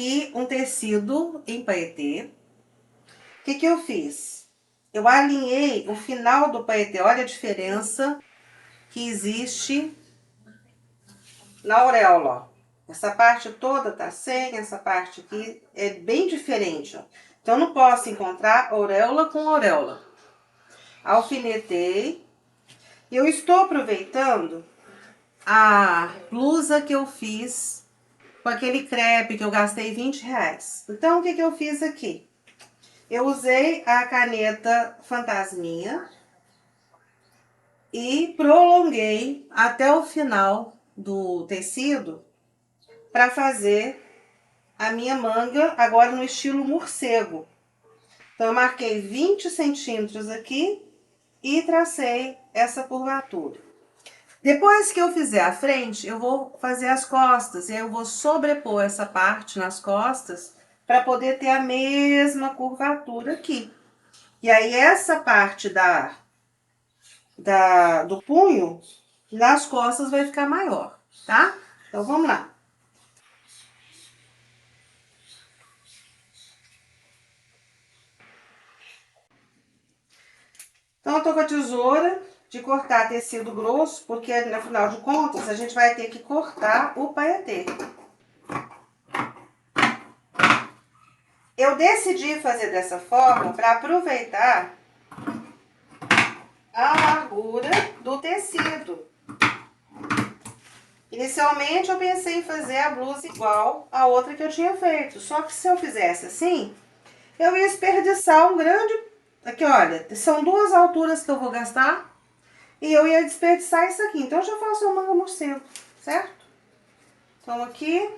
aqui um tecido em paetê. O que que eu fiz? Eu alinhei o final do paetê. Olha a diferença que existe na auréola, ó. Essa parte toda tá sem, essa parte aqui é bem diferente, ó. Então, eu não posso encontrar auréola com auréola. Alfinetei. E eu estou aproveitando a blusa que eu fiz com aquele crepe que eu gastei R$20. Então, o que que eu fiz aqui? Eu usei a caneta Fantasminha e prolonguei até o final do tecido para fazer a minha manga agora no estilo morcego. Então, eu marquei 20 centímetros aqui e tracei essa curvatura. Depois que eu fizer a frente, eu vou fazer as costas. E aí eu vou sobrepor essa parte nas costas para poder ter a mesma curvatura aqui. E aí essa parte do punho, nas costas vai ficar maior, tá? Então vamos lá. Então eu tô com a tesoura de cortar tecido grosso, porque afinal de contas a gente vai ter que cortar o paetê. Eu decidi fazer dessa forma para aproveitar a largura do tecido. Inicialmente eu pensei em fazer a blusa igual a outra que eu tinha feito, só que se eu fizesse assim, eu ia desperdiçar um grande... Aqui, olha, são duas alturas que eu vou gastar e eu ia desperdiçar isso aqui. Então, eu já faço uma manga morcego, certo? Então, aqui...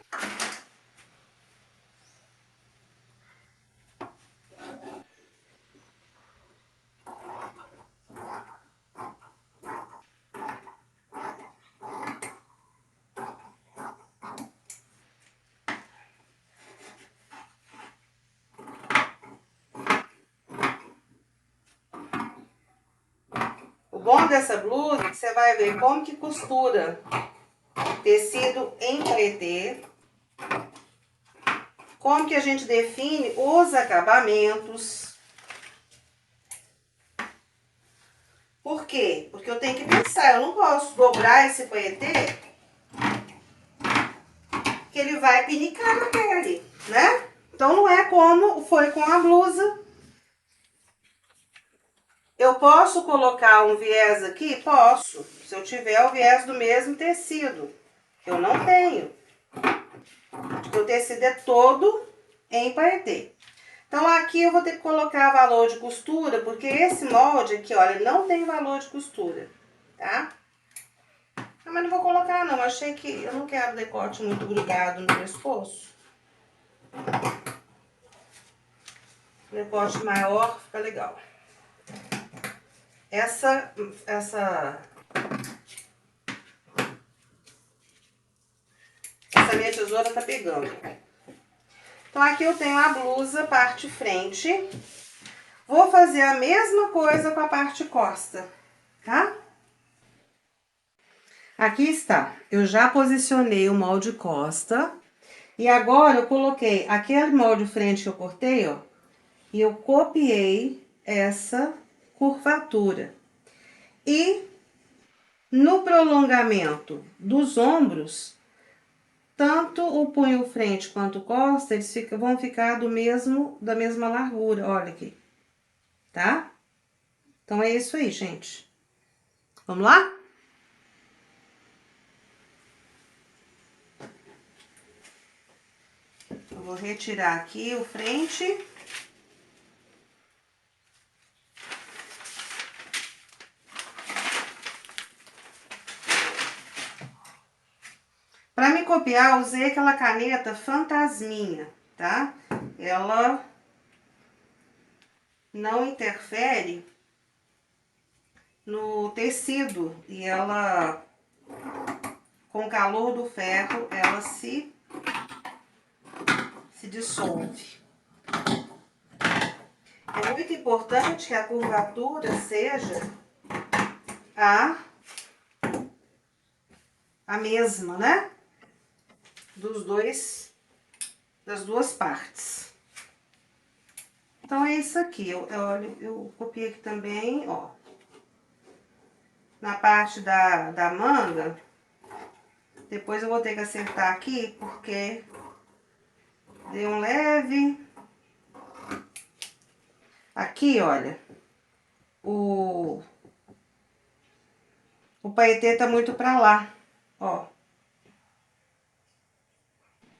O bom dessa blusa é que você vai ver como que costura tecido em paetê, como que a gente define os acabamentos. Por quê? Porque eu tenho que pensar, eu não posso dobrar esse paetê que ele vai pinicar na pele, né? Então não é como foi com a blusa. Eu posso colocar um viés aqui? Posso, se eu tiver o viés do mesmo tecido. Eu não tenho. O tecido é todo em paetê. Então aqui eu vou ter que colocar valor de costura, porque esse molde aqui, olha, não tem valor de costura, tá? Mas não vou colocar não, achei que eu não quero decote muito grudado no pescoço. Decote maior fica legal. Essa minha tesoura tá pegando. Então, aqui eu tenho a blusa, parte frente. Vou fazer a mesma coisa com a parte costa, tá? Aqui está. Eu já posicionei o molde costa. E agora, eu coloquei aquele molde frente que eu cortei, ó. E eu copiei essa curvatura. E no prolongamento dos ombros, tanto o punho frente quanto costa, eles vão ficar da mesma largura, olha aqui, tá? Então, é isso aí, gente. Vamos lá? Eu vou retirar aqui o frente. Para me copiar, usei aquela caneta Fantasminha, tá? Ela não interfere no tecido e ela, com o calor do ferro, ela se dissolve. É muito importante que a curvatura seja a mesma, né? Dos dois das duas partes. Então, é isso aqui. Olha, eu copiei aqui também, ó. Na parte da manga. Depois eu vou ter que acertar aqui, porque deu um leve. Aqui, olha. O paetê tá muito pra lá, ó.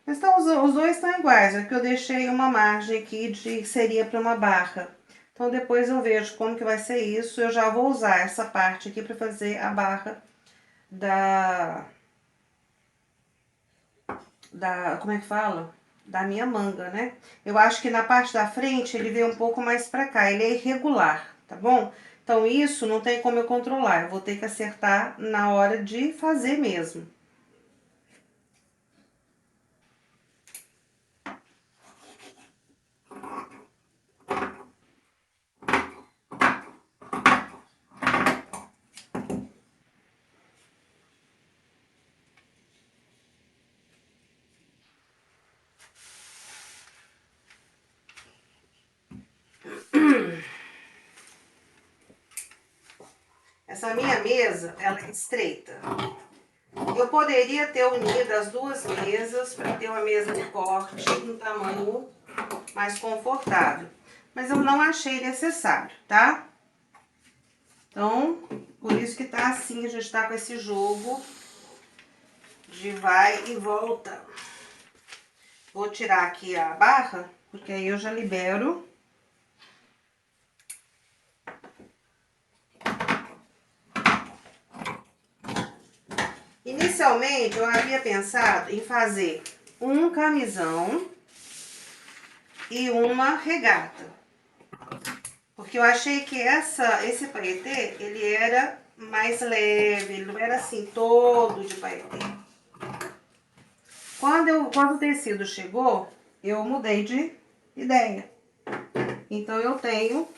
Mas então, os dois estão iguais, é que eu deixei uma margem aqui de seria para uma barra. Então, depois eu vejo como que vai ser isso. Eu já vou usar essa parte aqui para fazer a barra como é que fala? Da minha manga, né? Eu acho que na parte da frente ele veio um pouco mais pra cá, ele é irregular, tá bom? Então, isso não tem como eu controlar, eu vou ter que acertar na hora de fazer mesmo. Essa minha mesa, ela é estreita. Eu poderia ter unido as duas mesas para ter uma mesa de corte no tamanho mais confortável. Mas eu não achei necessário, tá? Então, por isso que tá assim, a gente tá com esse jogo de vai e volta. Vou tirar aqui a barra, porque aí eu já libero. Inicialmente, eu havia pensado em fazer um camisão e uma regata. Porque eu achei que esse paetê, ele era mais leve, ele não era assim todo de paetê. Quando o tecido chegou, eu mudei de ideia. Então, eu tenho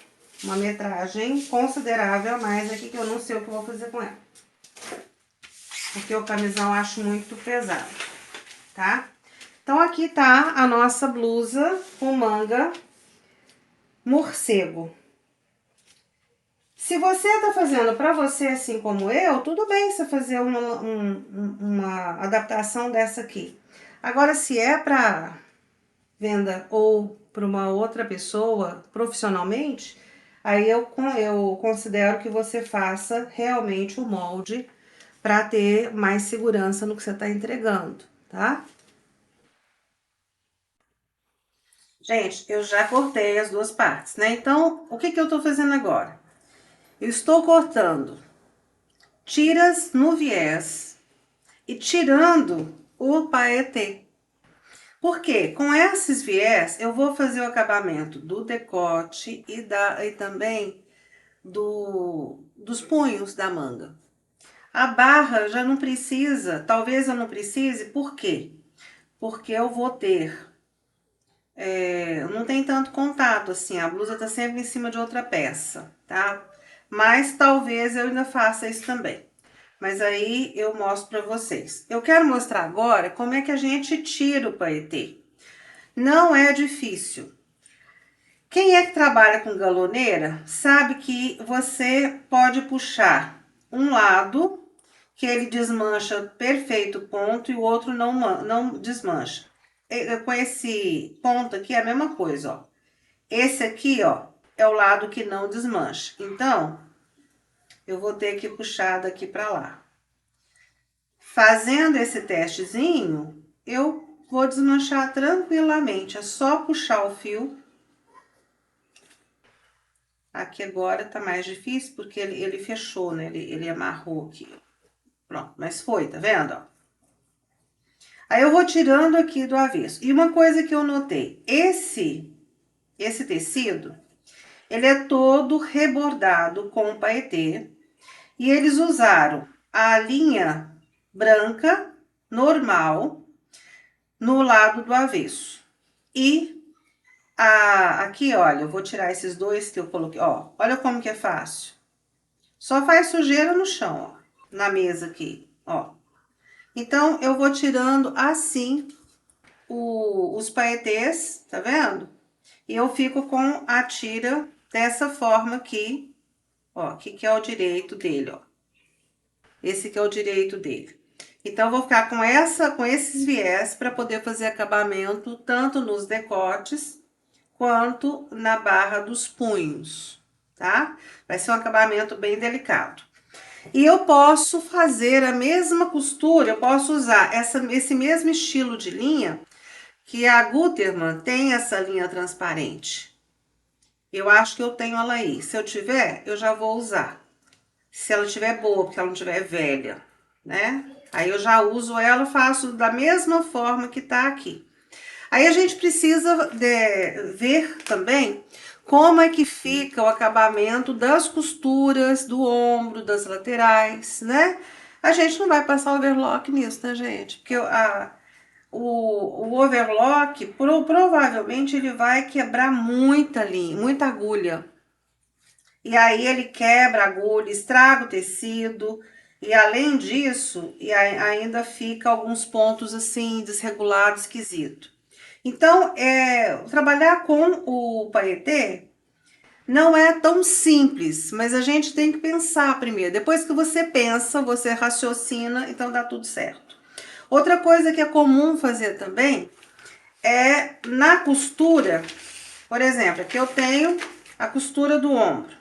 uma metragem considerável a mais aqui, que eu não sei o que eu vou fazer com ela. Porque o camisão eu acho muito pesado, tá? Então, aqui tá a nossa blusa com manga morcego. Se você tá fazendo pra você assim como eu, tudo bem você fazer uma adaptação dessa aqui. Agora, se é pra venda ou para uma outra pessoa profissionalmente, aí eu considero que você faça realmente o molde para ter mais segurança no que você está entregando, tá? Gente, eu já cortei as duas partes, né? Então, o que eu tô fazendo agora? Eu estou cortando tiras no viés e tirando o paetê. Porque com esses viés eu vou fazer o acabamento do decote e também dos punhos da manga. A barra já não precisa, talvez eu não precise, por quê? Porque eu vou ter, não tem tanto contato assim, a blusa tá sempre em cima de outra peça, tá? Mas talvez eu ainda faça isso também. Mas aí eu mostro pra vocês. Eu quero mostrar agora como é que a gente tira o paetê. Não é difícil. Quem é que trabalha com galoneira sabe que você pode puxar um lado, que ele desmancha perfeito ponto, e o outro não desmancha. Com esse ponto aqui é a mesma coisa, ó. Esse aqui, ó, é o lado que não desmancha. Então, eu vou ter que puxar daqui pra lá. Fazendo esse testezinho, eu vou desmanchar tranquilamente. É só puxar o fio. Aqui agora tá mais difícil porque ele fechou, né? Ele amarrou aqui. Pronto, mas foi, tá vendo, ó? Aí eu vou tirando aqui do avesso. E uma coisa que eu notei, esse tecido, ele é todo rebordado com paetê. E eles usaram a linha branca, normal, no lado do avesso. E aqui, olha, eu vou tirar esses dois que eu coloquei, ó. Olha como que é fácil. Só faz sujeira no chão, ó. Na mesa aqui, ó. Então, eu vou tirando assim os paetês, tá vendo? E eu fico com a tira dessa forma aqui, ó, que é o direito dele, ó. Esse que é o direito dele. Então, eu vou ficar com esses viés para poder fazer acabamento tanto nos decotes quanto na barra dos punhos, tá? Vai ser um acabamento bem delicado. E eu posso fazer a mesma costura, eu posso usar esse mesmo estilo de linha, que a Gutermann tem essa linha transparente. Eu acho que eu tenho ela aí. Se eu tiver, eu já vou usar. Se ela estiver boa, porque ela não estiver velha, né? Aí eu já uso ela, faço da mesma forma que tá aqui. Aí a gente precisa ver também como é que fica o acabamento das costuras do ombro, das laterais, né? A gente não vai passar overlock nisso, né, gente? Porque o overlock, provavelmente, ele vai quebrar muita linha, muita agulha. E aí ele quebra a agulha, estraga o tecido, e além disso, ainda fica alguns pontos assim, desregulados, esquisito. Então, trabalhar com o paetê não é tão simples, mas a gente tem que pensar primeiro. Depois que você pensa, você raciocina, então dá tudo certo. Outra coisa que é comum fazer também é na costura, por exemplo, aqui eu tenho a costura do ombro.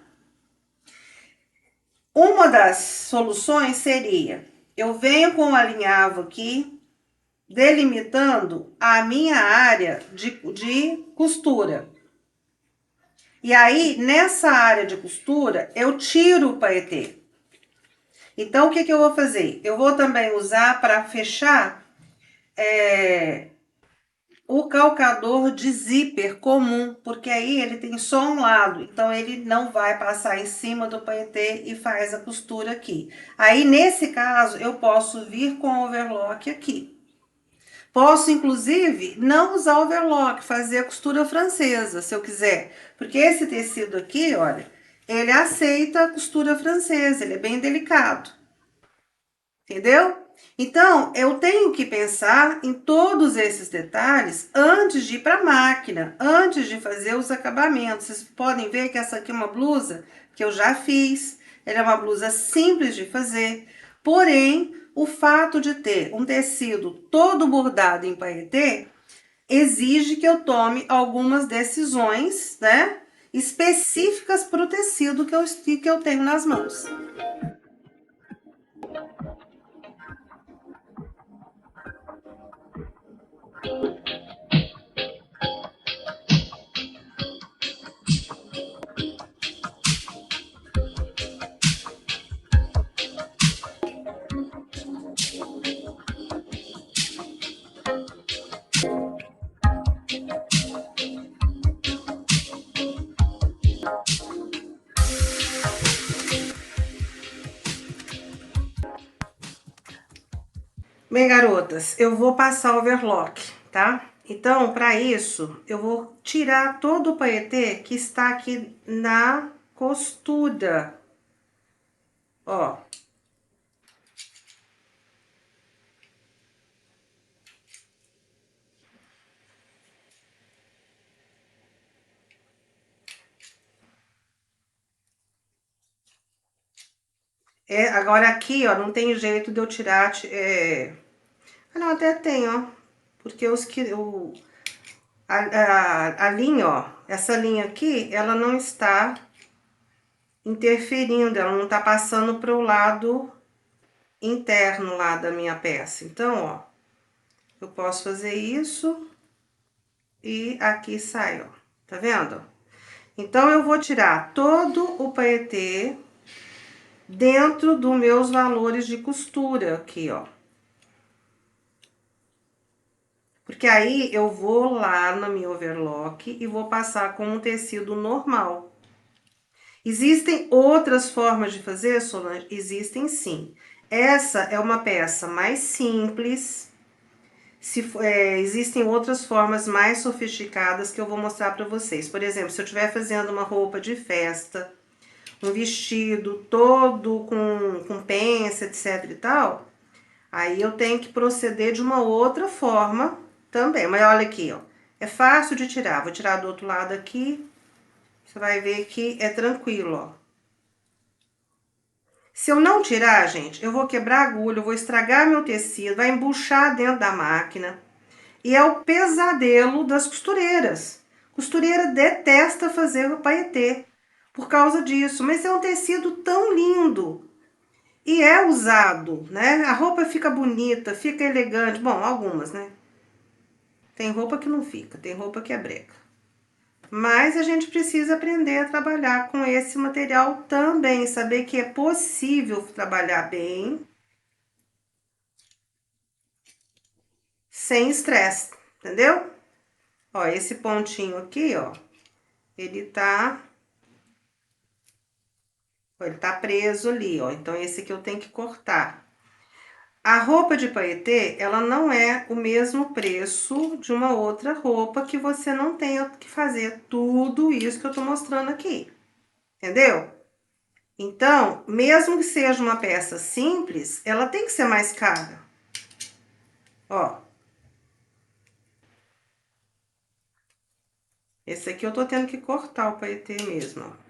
Uma das soluções seria, eu venho com o alinhavo aqui, delimitando a minha área de costura. E aí, nessa área de costura, eu tiro o paetê. Então, o que eu vou fazer? Eu vou também usar para fechar o calcador de zíper comum, porque aí ele tem só um lado, então ele não vai passar em cima do paetê e faz a costura aqui. Aí, nesse caso, eu posso vir com overlock aqui. Posso, inclusive, não usar overlock, fazer a costura francesa, se eu quiser. Porque esse tecido aqui, olha, ele aceita a costura francesa, ele é bem delicado. Entendeu? Então, eu tenho que pensar em todos esses detalhes antes de ir para a máquina, antes de fazer os acabamentos. Vocês podem ver que essa aqui é uma blusa que eu já fiz. Ela é uma blusa simples de fazer, porém, o fato de ter um tecido todo bordado em paetê exige que eu tome algumas decisões, né, específicas para o tecido que eu tenho nas mãos. Bem, garotas, eu vou passar overlock, tá? Então, para isso, eu vou tirar todo o paetê que está aqui na costura. Ó. Agora aqui, ó, não tem jeito de eu tirar... Ah, não, até tem, ó. Porque a linha, ó, essa linha aqui, ela não está interferindo, ela não tá passando pro lado interno lá da minha peça. Então, ó, eu posso fazer isso e aqui sai, ó, tá vendo? Então, eu vou tirar todo o paetê dentro dos meus valores de costura aqui, ó. Porque aí, eu vou lá na minha overlock e vou passar com um tecido normal. Existem outras formas de fazer, Solange? Existem sim. Essa é uma peça mais simples. Existem outras formas mais sofisticadas que eu vou mostrar para vocês. Por exemplo, se eu estiver fazendo uma roupa de festa, um vestido todo com pence, etc e tal, aí eu tenho que proceder de uma outra forma, também. Mas olha aqui, ó. É fácil de tirar. Vou tirar do outro lado aqui. Você vai ver que é tranquilo, ó. Se eu não tirar, gente, eu vou quebrar a agulha, eu vou estragar meu tecido, vai embuchar dentro da máquina. E é o pesadelo das costureiras. Costureira detesta fazer o paetê por causa disso. Mas é um tecido tão lindo. E é usado, né? A roupa fica bonita, fica elegante. Bom, algumas, né? Tem roupa que não fica, tem roupa que é brega. Mas a gente precisa aprender a trabalhar com esse material também, saber que é possível trabalhar bem, sem estresse, entendeu? Ó, esse pontinho aqui, ó, ele tá preso ali, ó, então esse aqui eu tenho que cortar. A roupa de paetê, ela não é o mesmo preço de uma outra roupa que você não tenha que fazer tudo isso que eu tô mostrando aqui, entendeu? Então, mesmo que seja uma peça simples, ela tem que ser mais cara. Ó. Esse aqui eu tô tendo que cortar o paetê mesmo, ó.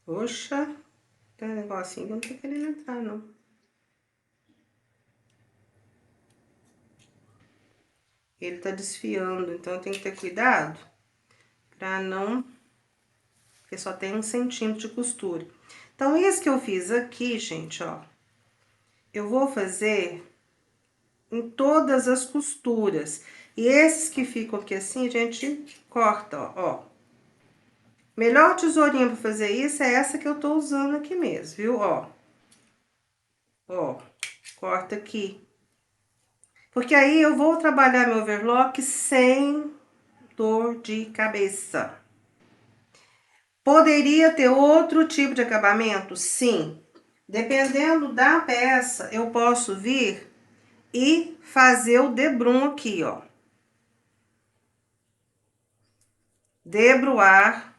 Poxa, tem um negocinho que eu não tô querendo entrar, não. Ele tá desfiando, então eu tenho que ter cuidado pra não... Porque só tem 1 centímetro de costura. Então, esse que eu fiz aqui, gente, ó, eu vou fazer em todas as costuras. E esses que ficam aqui assim, a gente corta, ó. Melhor tesourinha pra fazer isso é essa que eu tô usando aqui mesmo, viu? Ó. Ó, corta aqui. Porque aí eu vou trabalhar meu overlock sem dor de cabeça. Poderia ter outro tipo de acabamento? Sim. Dependendo da peça, eu posso vir e fazer o debrum aqui, ó. Debruar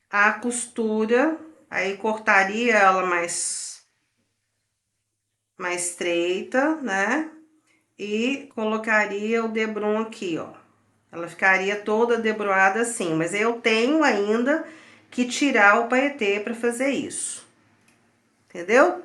a costura, aí cortaria ela mais estreita, né? E colocaria o debrum aqui, ó. Ela ficaria toda debruada assim, mas eu tenho ainda que tirar o paetê para fazer isso. Entendeu?